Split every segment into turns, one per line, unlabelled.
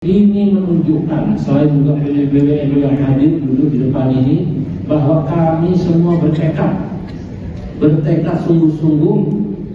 Ini menunjukkan, selain juga PBBNU yang hadir dulu di depan ini, bahwa kami semua bertekad sungguh-sungguh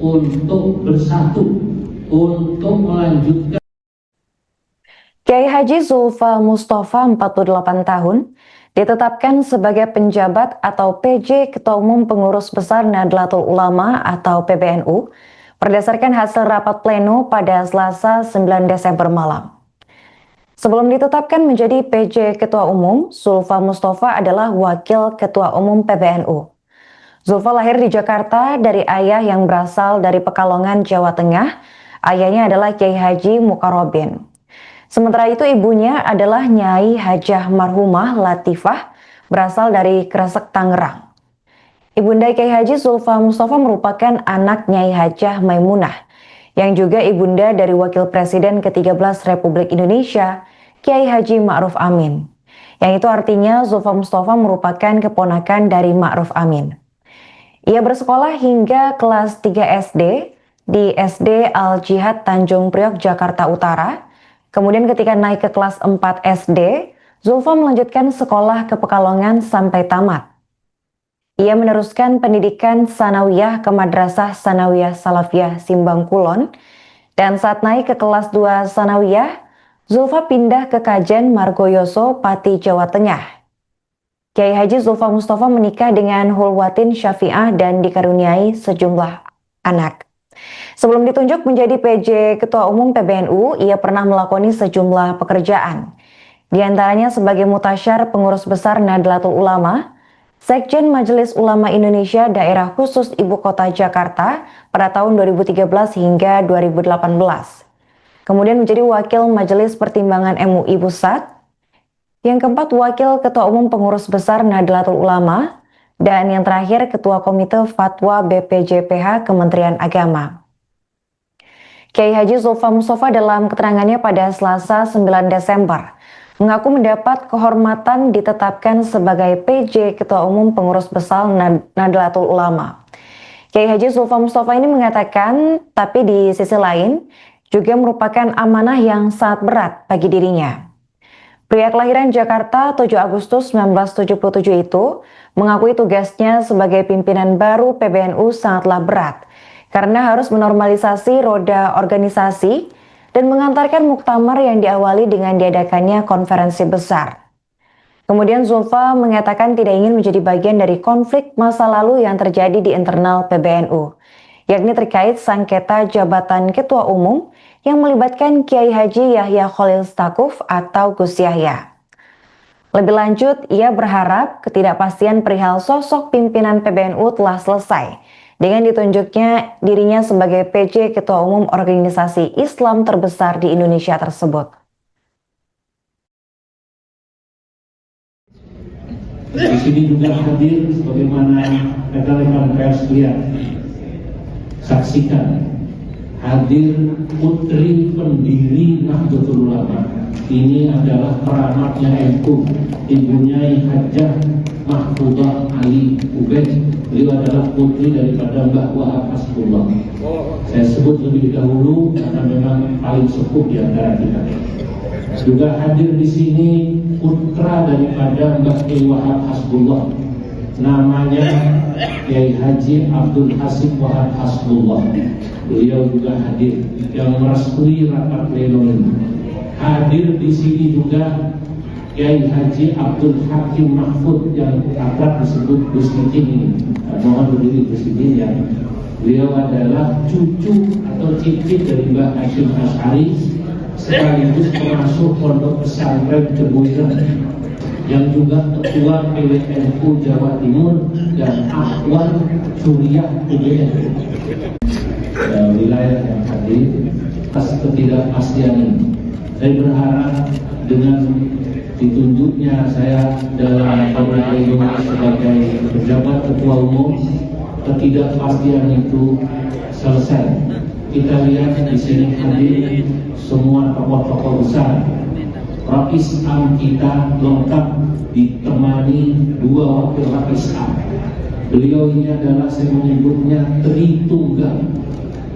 untuk bersatu, untuk melanjutkan.
Kiai Haji Zulfa Mustafa 48 tahun ditetapkan sebagai penjabat atau PJ Ketua Umum Pengurus Besar Nahdlatul Ulama atau PBNU berdasarkan hasil rapat pleno pada Selasa 9 Desember malam. Sebelum ditetapkan menjadi PJ Ketua Umum, Zulfa Mustafa adalah Wakil Ketua Umum PBNU. Zulfa lahir di Jakarta dari ayah yang berasal dari Pekalongan, Jawa Tengah. Ayahnya adalah Kiai Haji Mukarrobin. Sementara itu ibunya adalah Nyai Hajah Marhumah Latifah, berasal dari Kresek, Tangerang. Ibunda Kiai Haji Zulfa Mustafa merupakan anak Nyai Hajah Maimunah, yang juga ibunda dari Wakil Presiden ke-13 Republik Indonesia, Kiai Haji Ma'ruf Amin. Yang itu artinya Zulfa Mustafa merupakan keponakan dari Ma'ruf Amin. Ia bersekolah hingga kelas 3 SD di SD Al-Jihad Tanjung Priok, Jakarta Utara. Kemudian ketika naik ke kelas 4 SD, Zulfa melanjutkan sekolah ke Pekalongan sampai tamat. Ia meneruskan pendidikan sanawiyah ke Madrasah Sanawiyah Salafiyah Simbang Kulon, dan saat naik ke kelas 2 sanawiyah, Zulfa pindah ke Kajen Margoyoso, Pati, Jawa Tengah. Kiai Haji Zulfa Mustafa menikah dengan Hulwatin Syafi'ah dan dikaruniai sejumlah anak. Sebelum ditunjuk menjadi PJ Ketua Umum PBNU, ia pernah melakoni sejumlah pekerjaan. Di antaranya sebagai Mutasyar Pengurus Besar Nahdlatul Ulama, Sekjen Majelis Ulama Indonesia Daerah Khusus Ibu Kota Jakarta pada tahun 2013 hingga 2018. Kemudian menjadi Wakil Majelis Pertimbangan MUI Pusat. Yang keempat, Wakil Ketua Umum Pengurus Besar Nahdlatul Ulama. Dan yang terakhir, Ketua Komite Fatwa BPJPH Kementerian Agama. Kiai Haji Zulfa Mustafa dalam keterangannya pada Selasa 9 Desember mengaku mendapat kehormatan ditetapkan sebagai PJ Ketua Umum Pengurus Besar Nahdlatul Ulama. Kiai Haji Zulfa Mustafa ini mengatakan, tapi di sisi lain juga merupakan amanah yang sangat berat bagi dirinya. Pria kelahiran Jakarta 7 Agustus 1977 itu mengakui tugasnya sebagai pimpinan baru PBNU sangatlah berat karena harus menormalisasi roda organisasi dan mengantarkan muktamar yang diawali dengan diadakannya konferensi besar. Kemudian Zulfa mengatakan tidak ingin menjadi bagian dari konflik masa lalu yang terjadi di internal PBNU, yakni terkait sengketa jabatan Ketua Umum yang melibatkan Kiai Haji Yahya Khalil Stakuf atau Gus Yahya. Lebih lanjut, ia berharap ketidakpastian perihal sosok pimpinan PBNU telah selesai dengan ditunjuknya dirinya sebagai PJ Ketua Umum organisasi Islam terbesar di Indonesia tersebut.
Di sini juga hadir sebagaimana rekan-rekan pers lihat, saksikan, hadir putri pendiri Nahdlatul Ulama. Ini adalah keramatnya NU, ibunya Hajah Mahfudah Ali Ubaid. Beliau adalah putri daripada Mbah Wahab Hasbullah. Saya sebut lebih dahulu karena memang paling sepuh di antara kita. Juga hadir di sini putra daripada Mbah Kiai Wahab Hasbullah. Namanya Kiai Haji Abdul Hasim Wahab Hasbullah. Beliau juga hadir yang merestui rapat pleno ini. Hadir di sini juga Kiai Haji Abdul Hakim Mahfud yang akrab disebut Gus Mitin ini. Mohon berdiri Gus Mitin ya. Beliau adalah cucu atau cicit dari Mbah Hashim Asy'ari sekaligus pengasuh Pondok Pesantren Tebuireng, yang juga ketua PWNU Jawa Timur dan Akhwan Suriah UGM. Wilayah yang hadir atas ketidakpastian ini, saya berharap dengan ditunjuknya saya dalam PBNU sebagai pejabat ketua umum, ketidakpastian itu selesai. Kita lihat di sini hadir semua tokoh-tokoh besar. Rais Am kita lengkap ditemani dua wakil Rais Am. Beliau ini adalah, saya menyebutnya Tritunggal,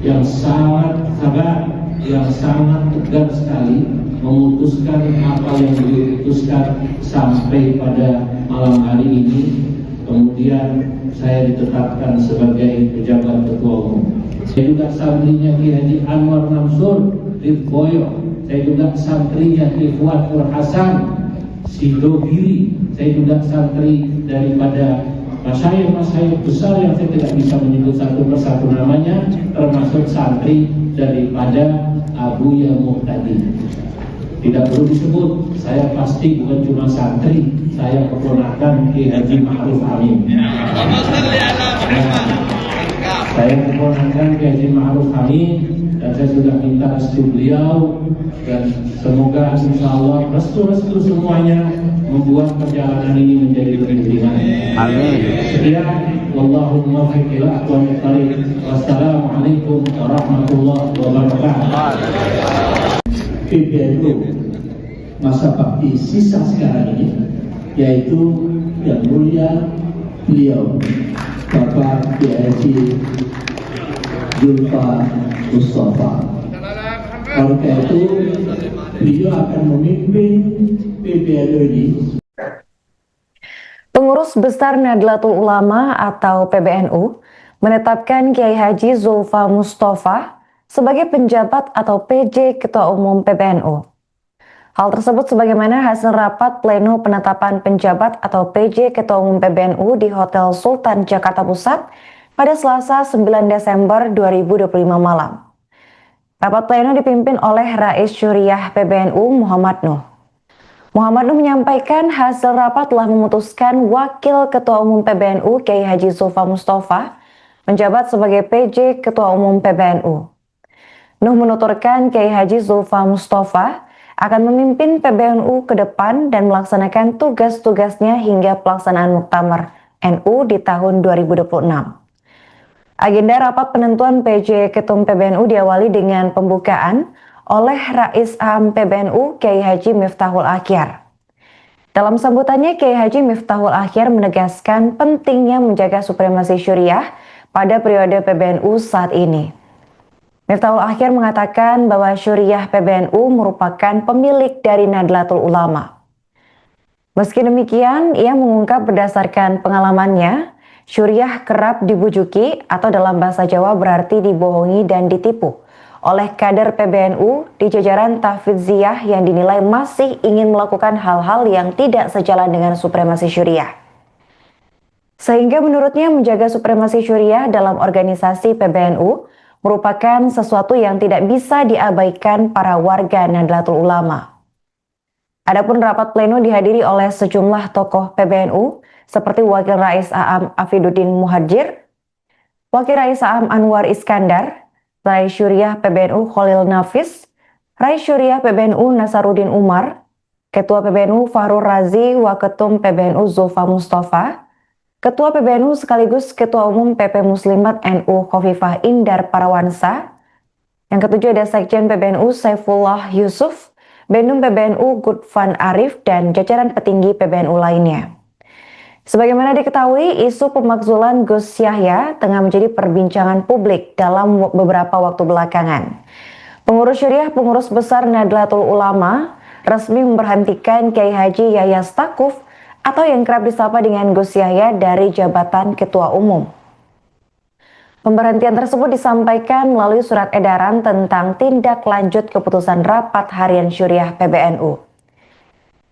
yang sangat sabar, yang sangat tegar sekali memutuskan apa yang diputuskan sampai pada malam hari ini. Kemudian saya ditetapkan sebagai pejabat ketua umum. Saya juga santrinya Ki Haji Anwar Mansur Ridboyo. Saya juga santrinya Ki Fuad Nur Hasan Sidogiri. Saya juga santri daripada masyayikh besar yang saya tidak bisa menyebut satu persatu namanya, termasuk santri daripada Abu Ya Muhtadi. Tidak perlu disebut, saya pasti bukan cuma santri, saya keponakan Ki Haji Ma'ruf Amin. Saya keponakan Ki Haji Ma'ruf Amin, dan saya sudah minta restu beliau, dan semoga insya Allah restu semuanya membuat perjalanan ini menjadi lebih ringan. Amin. Sekian, wallahu muwaffiq ila aqwamit thariq. Wassalamualaikum warahmatullahi wabarakatuh.
PBNU masa bakti sisa sekarang ini, yaitu yang mulia beliau Bapak Kiai Haji Zulfa Mustafa. Oleh itu beliau akan memimpin PBNU ini.
Pengurus Besar Nahdlatul Ulama atau PBNU menetapkan Kiai Haji Zulfa Mustafa sebagai penjabat atau PJ Ketua Umum PBNU. Hal tersebut sebagaimana hasil rapat pleno penetapan penjabat atau PJ Ketua Umum PBNU di Hotel Sultan Jakarta Pusat pada Selasa 9 Desember 2025 malam. Rapat pleno dipimpin oleh Rais Syuriah PBNU Muhammad Nuh. Muhammad Nuh menyampaikan hasil rapat telah memutuskan Wakil Ketua Umum PBNU Kiai Haji Zulfa Mustafa menjabat sebagai PJ Ketua Umum PBNU. Nuh menuturkan Kiai Haji Zulfa Mustafa akan memimpin PBNU ke depan dan melaksanakan tugas-tugasnya hingga pelaksanaan Muktamar NU di tahun 2026. Agenda rapat penentuan PJ Ketum PBNU diawali dengan pembukaan oleh Rais Am PBNU Kiai Haji Miftahul Akhyar. Dalam sambutannya, Kiai Haji Miftahul Akhyar menegaskan pentingnya menjaga supremasi syariah pada periode PBNU saat ini. Miftahul Akhyar mengatakan bahwa syariah PBNU merupakan pemilik dari Nahdlatul Ulama. Meski demikian, ia mengungkap berdasarkan pengalamannya, syariah kerap dibujuki atau dalam bahasa Jawa berarti dibohongi dan ditipu oleh kader PBNU di jajaran tahfidziyah yang dinilai masih ingin melakukan hal-hal yang tidak sejalan dengan supremasi syariah. Sehingga menurutnya menjaga supremasi syariah dalam organisasi PBNU merupakan sesuatu yang tidak bisa diabaikan para warga Nahdlatul Ulama. Adapun rapat pleno dihadiri oleh sejumlah tokoh PBNU seperti Wakil Rais Aam Afiduddin Muhadjir, Wakil Rais Aam Anwar Iskandar, Rais Syuriah PBNU Khalil Nafis, Rais Syuriah PBNU Nasaruddin Umar, Ketua PBNU Fahrul Razi, Waketum PBNU Zulfa Mustafa, Ketua PBNU sekaligus Ketua Umum PP Muslimat NU Khofifah Indar Parawansa. Yang ketujuh ada Sekjen PBNU Saifullah Yusuf, Bendum PBNU Gudvan Arif, dan jajaran petinggi PBNU lainnya. Sebagaimana diketahui, isu pemakzulan Gus Yahya tengah menjadi perbincangan publik dalam beberapa waktu belakangan. Pengurus Syariah Pengurus Besar Nahdlatul Ulama resmi memberhentikan Kiai Haji Yahya Stakuf atau yang kerap disapa dengan Gus Yahya dari jabatan Ketua Umum. Pemberhentian tersebut disampaikan melalui surat edaran tentang tindak lanjut keputusan Rapat Harian Syariah PBNU.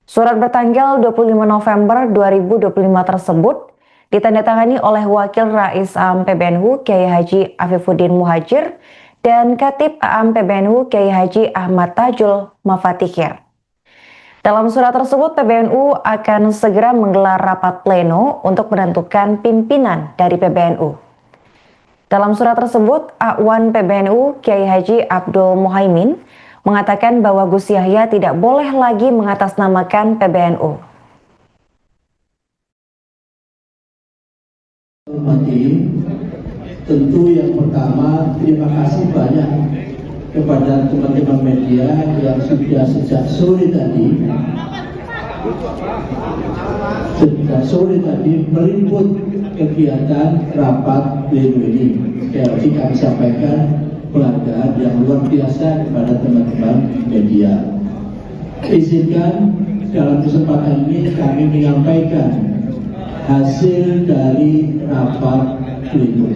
Surat bertanggal 25 November 2025 tersebut ditandatangani oleh Wakil Rais Aam PBNU Kiai Haji Afifuddin Muhadjir dan Katib Aam PBNU Kiai Haji Ahmad Tajul Mafatihir. Dalam surat tersebut, PBNU akan segera menggelar rapat pleno untuk menentukan pimpinan dari PBNU. Dalam surat tersebut, Akwan PBNU Kiai Haji Abdul Muhaimin mengatakan bahwa Gus Yahya tidak boleh lagi mengatasnamakan PBNU.
Tentu yang pertama, terima kasih banyak kepada teman-teman media yang sudah sejak sore tadi meliput kegiatan rapat pleno ini. Sekali lagi kami sampaikan penghargaan yang luar biasa kepada teman-teman media. Izinkan dalam kesempatan ini kami menyampaikan hasil dari rapat pleno.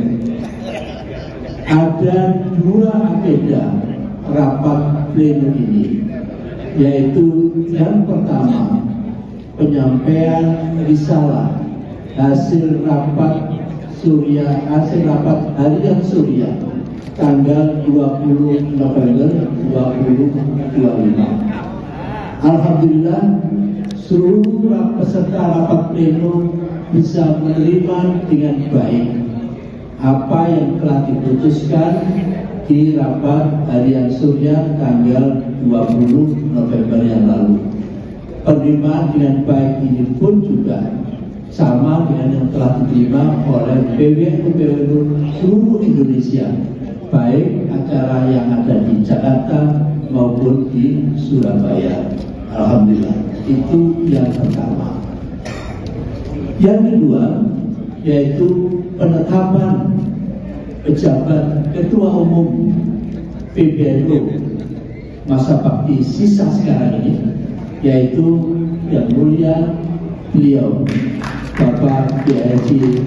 Ada dua agenda rapat pleno ini, yaitu yang pertama penyampaian risalah hasil rapat harian Surya tanggal 20 November 2025. Alhamdulillah seluruh peserta rapat pleno bisa menerima dengan baik apa yang telah diputuskan di rapat harian Surya tanggal 20 November yang lalu. Penerimaan dengan baik ini pun juga sama dengan yang telah diterima oleh PWNU seluruh Indonesia, baik acara yang ada di Jakarta maupun di Surabaya. Alhamdulillah, itu yang pertama. Yang kedua, yaitu penetapan pejabat Ketua Umum PBNU masa bakti sisa sekarang ini, yaitu Yang Mulia beliau Bapak Haji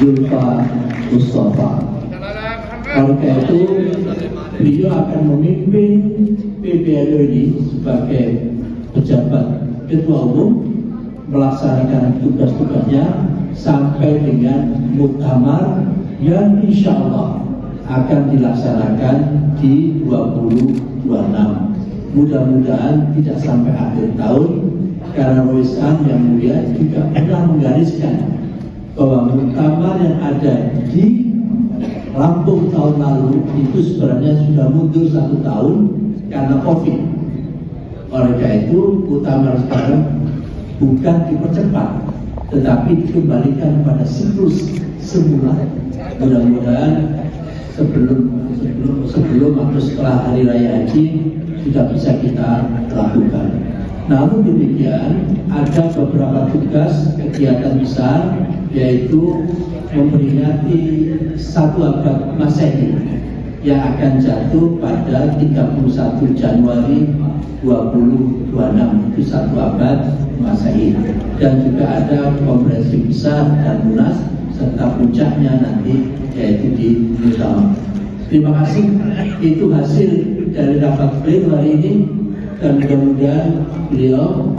Zulfa Mustafa. Oleh itu, beliau akan memimpin PBNU ini sebagai pejabat Ketua Umum, melaksanakan tugas-tugasnya sampai dengan muktamar yang insya Allah akan dilaksanakan di 2026. Mudah-mudahan tidak sampai akhir tahun, karena Roisan yang mulia juga pernah menggariskan bahwa muktamar yang ada di Lampung tahun lalu itu sebenarnya sudah mundur 1 tahun karena COVID. Oleh karena itu, muktamar sekarang bukan dipercepat, tetapi dikembalikan pada siklus semula. Mudah-mudahan sebelum atau setelah Hari Raya Haji sudah bisa kita lakukan. Namun demikian, ada beberapa tugas kegiatan besar, yaitu memperingati 1 abad Masehi yang akan jatuh pada 31 Januari 2026, itu 1 abad Masehi. Dan juga ada konferensi besar dan munas serta puncaknya nanti yaitu di Muktamar. Terima kasih. Itu hasil dari rapat pleno hari ini, dan mudah-mudahan beliau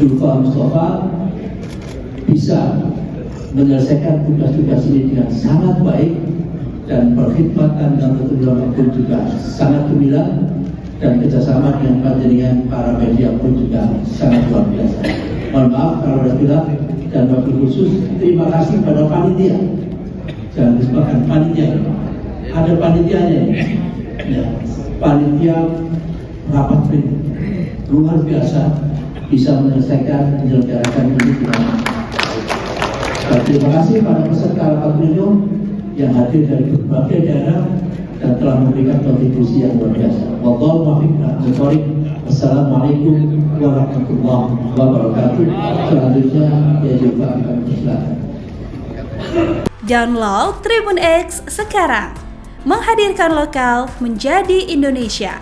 Zulfa Mustafa bisa menyelesaikan tugas-tugas ini dengan sangat baik, dan perkhidmatan dan pertemuan pun juga sangat gemilang, dan kerjasama dengan panjenengan para media pun juga sangat luar biasa. Mohon maaf kalau ada hilaf, dan wabil khusus terima kasih pada panitia. Jangan lupakan panitia, ada panitianya ya, panitia rapat pleno luar biasa bisa menyelenggarakan ini dengan baik. Terima kasih pada peserta rapat pleno yang hadir dari berbagai daerah dan telah memberikan kontribusi yang luar biasa. Wallahu muwaffiq. Assalamualaikum warahmatullahi wabarakatuh. Selanjutnya ya juga akan silakan.
Download Tribun X sekarang, menghadirkan lokal menjadi Indonesia.